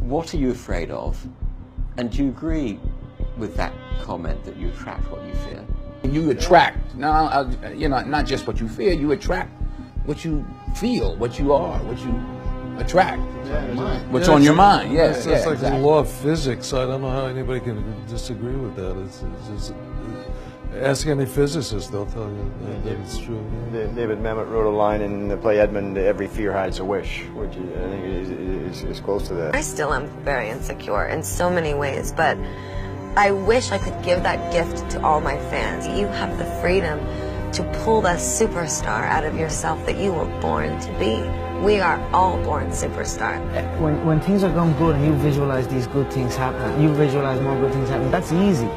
What are you afraid of? And do you agree with that comment that you attract what you fear? You attract, now, you know, not just what you fear, you attract what you feel, what you are, what you attract. What's on your mind, It's like exactly. the law of physics. I don't know how anybody can disagree with that. It's just, ask any physicist, they'll tell you that it's true. David Mamet wrote a line in the play Edmund, "Every fear hides a wish," which I think is close to that. I still am very insecure in so many ways, but I wish I could give that gift to all my fans. You have the freedom to pull the superstar out of yourself that you were born to be. We are all born superstars. When things are going good and you visualize these good things happening, you visualize more good things happening, that's easy.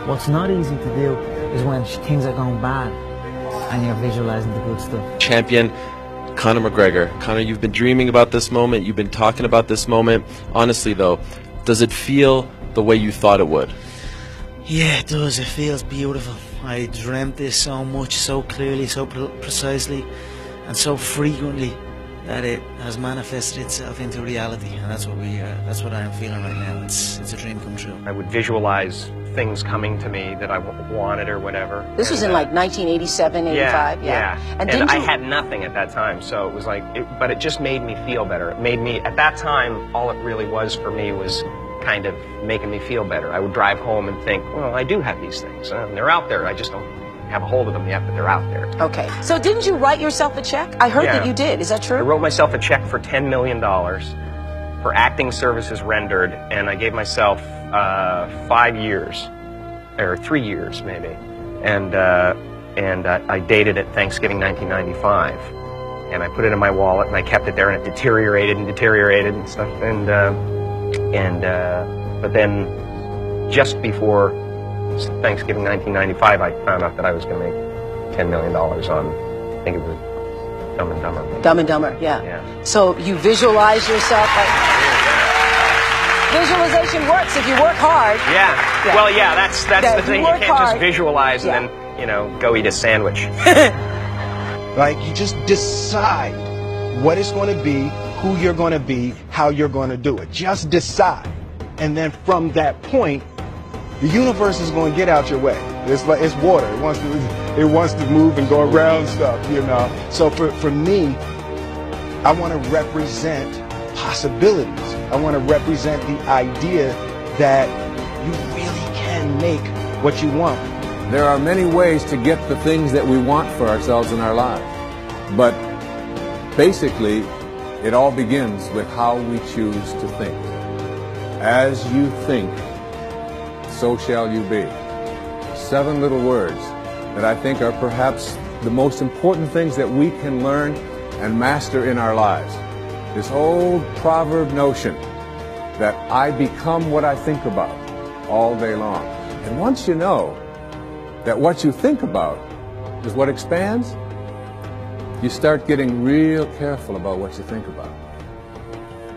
What's not easy to do is when things are going bad and you're visualizing the good stuff. Champion Conor McGregor. Conor, you've been dreaming about this moment, you've been talking about this moment. Honestly though, does it feel the way you thought it would? Yeah, it does. It feels beautiful. I dreamt this so much, so clearly, so precisely, and so frequently that it has manifested itself into reality, and that's what I am feeling right now. It's a dream come true. I would visualize things coming to me that I wanted or whatever. This was in like 1987, 85, yeah. And I had nothing at that time, so it was like, but it just made me feel better. It made me, at that time, all it really was for me was kind of making me feel better. I would drive home and think, well, I do have these things, and they're out there. I just don't have a hold of them yet, but they're out there. Okay. So didn't you write yourself a check? I heard that you did. Is that true? I wrote myself a check for $10 million for acting services rendered, and I gave myself 5 years, or 3 years maybe, and I dated it Thanksgiving 1995, and I put it in my wallet and I kept it there, and it deteriorated and stuff, but then just before Thanksgiving 1995, I found out that I was going to make $10 million on, I think it was Dumb and Dumber. Dumb and Dumber, yeah. So you visualize yourself like... Visualization works if you work hard. Yeah. Well, yeah, that's the thing. You can't just visualize and then, you know, go eat a sandwich. Like, you just decide what it's going to be, who you're going to be, how you're going to do it. Just decide. And then from that point, the universe is going to get out your way. It's like, it's water. It wants to move and go around stuff, you know. So for me, I want to represent possibilities. I want to represent the idea that you really can make what you want. There are many ways to get the things that we want for ourselves in our lives. But basically, it all begins with how we choose to think. As you think, so shall you be. 7 little words that I think are perhaps the most important things that we can learn and master in our lives. This old proverb notion that I become what I think about all day long. And once you know that what you think about is what expands, you start getting real careful about what you think about.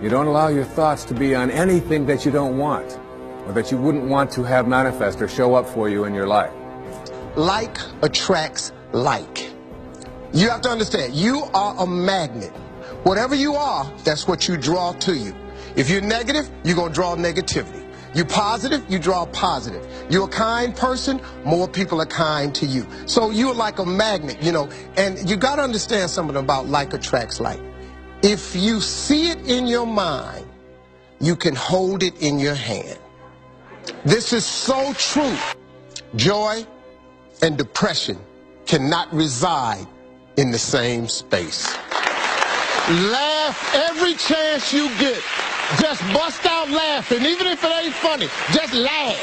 You don't allow your thoughts to be on anything that you don't want, or that you wouldn't want to have manifest or show up for you in your life. Like attracts like. You have to understand, you are a magnet. Whatever you are, that's what you draw to you. If you're negative, you're going to draw negativity. You're positive, you draw positive. You're a kind person, more people are kind to you. So you're like a magnet, you know, and you got to understand something about like attracts like. If you see it in your mind, you can hold it in your hand. This is so true. Joy and depression cannot reside in the same space. Laugh every chance you get. Just bust out laughing, even if it ain't funny. Just laugh.